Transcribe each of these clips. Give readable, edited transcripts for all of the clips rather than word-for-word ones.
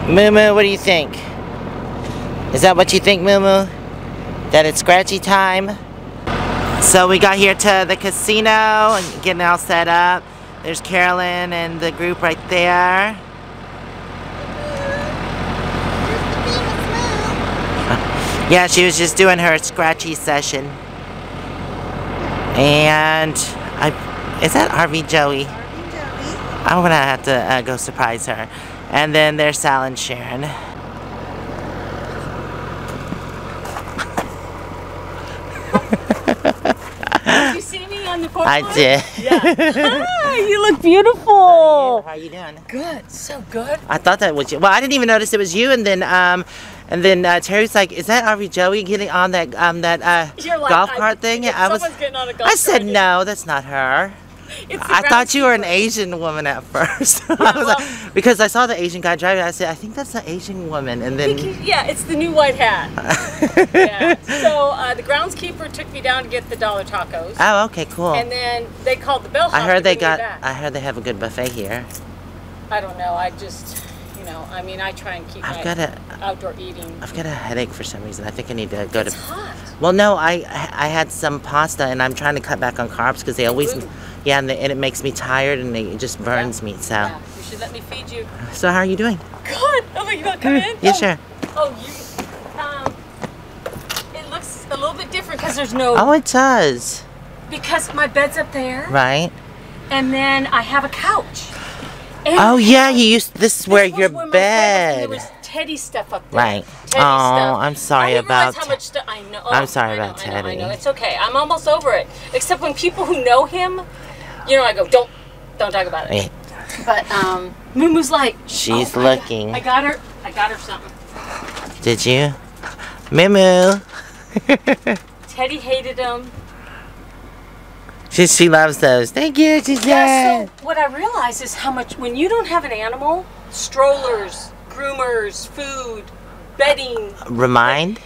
Moo-moo, what do you think? Is that what you think, Moo-moo? That it's scratchy time? So we got here to the casino and getting all set up. There's Carolyn and the group right there. Yeah, she was just doing her scratchy session. And is that RV Joey? I'm gonna have to go surprise her. And then there's Sal and Sharon. Did you see me on the porch? I did. Yeah. Hi, you look beautiful. How are you doing? Good, so good. I thought that was you. Well, I didn't even notice it was you. And then Terry's like, "Is that RV Joey getting on that golf cart thing?" Yeah, I said, "No, that's not her." I thought you were an Asian woman at first. Yeah, I was like, because I saw the Asian guy driving. I said, "I think that's the Asian woman." And then yeah, it's the new white hat. Yeah. So the groundskeeper took me down to get the dollar tacos. Oh, okay, cool. And then they called the bellhop. I heard I heard they have a good buffet here. I don't know. I just, I mean, I try and keep my outdoor eating. I've got a headache for some reason. I think I need to go It's hot. Well, no, I had some pasta and I'm trying to cut back on carbs because they always, yeah, and it makes me tired and it just burns me. So. Yeah, you should let me feed you. So how are you doing? Good. Oh, you want to come in? Yeah, sure. Oh, it looks a little bit different because there's no. Oh, it does. Because my bed's up there. Right. And then I have a couch. And oh yeah, this is where your bed. There was Teddy stuff up there. Right. Teddy stuff. I'm sorry about. How much stuff I know. Oh, I'm sorry about Teddy. I know. It's okay. I'm almost over it. Except when people who know him, I go, don't talk about it. But Moo-moo's like, she's looking. I got her something. Did you? Moo-moo. Teddy hated them. She loves those. Thank you, she said. Yeah, so what I realize is how much, when you don't have an animal, strollers, groomers, food, bedding. Remind?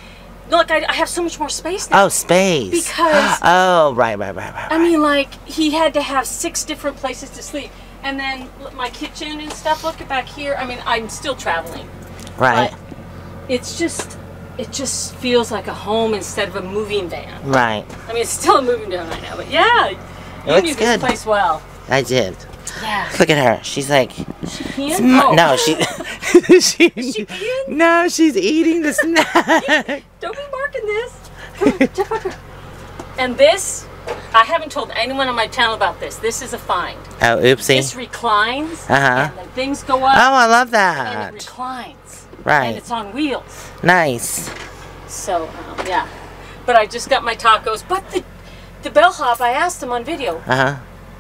Look, I have so much more space now. Oh, space. Because. Oh, right. I mean, like, he had to have 6 different places to sleep. And then my kitchen and stuff, look at back here. I mean, I'm still traveling. Right. But it just feels like a home instead of a moving van. Right. I mean, it's still a moving van right now, but yeah. You knew this place well. I did. Yeah. Look at her. She's like. Is she peeing? Oh. No, she. Is she peeing? No, she's eating the snack. Don't be marking this. Come on, jump up here. And this, I haven't told anyone on my channel about this. This is a find. Oh, oopsie. This reclines. And the things go up. Oh, I love that. And it reclines. Right. And it's on wheels. Nice. So, yeah. But I just got my tacos. But the bellhop, I asked him on video.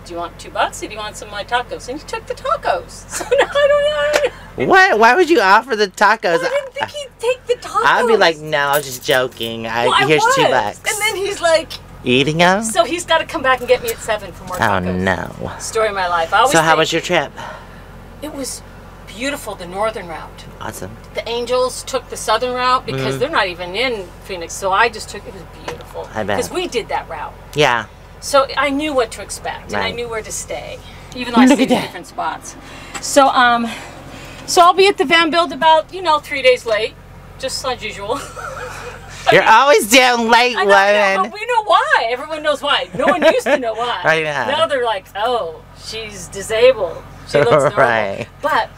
Do you want $2 or do you want some of my tacos? And he took the tacos. So now I don't know. What? Why would you offer the tacos? Well, I didn't think he'd take the tacos. I'd be like, no, I was just joking. Here's $2. And then he's like, eating them? So he's got to come back and get me at 7 for more tacos. Oh, no. Story of my life. So how was your trip? It was beautiful, the northern route. Awesome. The Angels took the southern route because they're not even in Phoenix. So I just took, it was beautiful. I bet. Because we did that route. Yeah. So I knew what to expect, and I knew where to stay, even though I stayed in different spots. So, so I'll be at the van build about, 3 days late, just as usual. You're always damn late, woman. But we know why. Everyone knows why. No one used to know why. Right now. Now they're like, oh, she's disabled. She looks normal. Right. But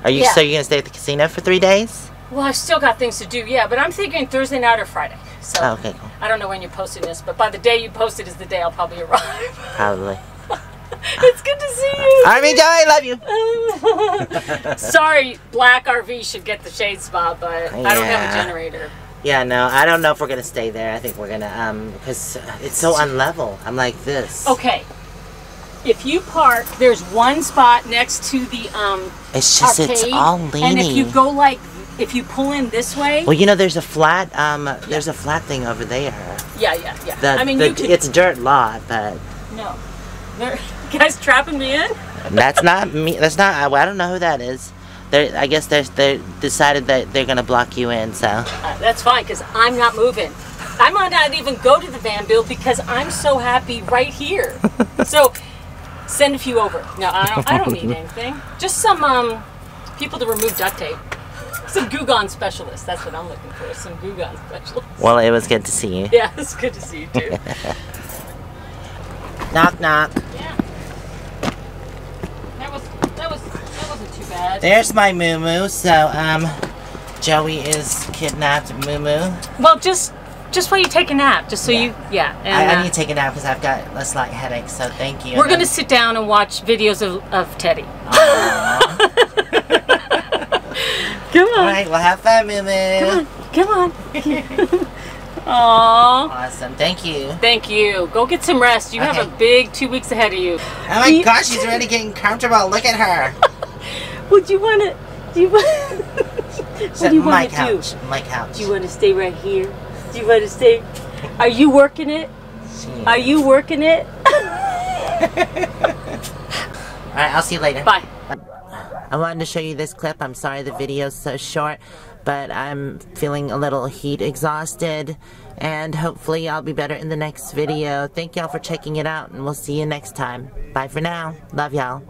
so you're gonna stay at the casino for 3 days? Well, I've still got things to do, yeah. But I'm thinking Thursday night or Friday. So okay, cool. I don't know when you're posting this, but by the day you post it is the day I'll probably arrive. Probably. It's good to see you. RV Joey, I love you. Sorry, Black RV should get the shade spot, but I don't have a generator. Yeah, no, I don't know if we're gonna stay there. I think we're gonna because it's so unlevel. I'm like this. Okay. If you park, there's one spot next to the It's just arcade, it's all leaning. And if you go if you pull in this way. Well, there's a flat there's a flat thing over there. Yeah. I mean, it's a dirt lot, but no. You guys trapping me in? That's not me. That's not. I don't know who that is. I guess they decided that they're gonna block you in. So that's fine because I'm not moving. I might not even go to the van build because I'm so happy right here. So send a few over. No, I don't need anything. Just some people to remove duct tape. Some Goo-Gone specialist. That's what I'm looking for. Some Goo-Gone specialist. Well, it was good to see you. Yeah, it's good to see you too. Knock, knock. Yeah. That wasn't too bad. There's my Moo-moo. So, Joey is kidnapped Moo-moo. Well, just while you take a nap, just so you, yeah. And, I need to take a nap because I've got a slight headache, so thank you. We're going to sit down and watch videos of Teddy. Come on. Alright, well have fun, Moo-moo. Come on. Aww. Awesome, thank you. Thank you. Go get some rest. You have a big 2 weeks ahead of you. Oh my gosh, she's already getting comfortable. Look at her. Would you want to... What do you want to do? My couch. Do you want to stay right here? Do you want to stay? Are you working it? Are you working it? Alright, I'll see you later. Bye. I wanted to show you this clip. I'm sorry the video's so short, but I'm feeling a little heat exhausted, and hopefully I'll be better in the next video. Thank y'all for checking it out, and we'll see you next time. Bye for now. Love y'all.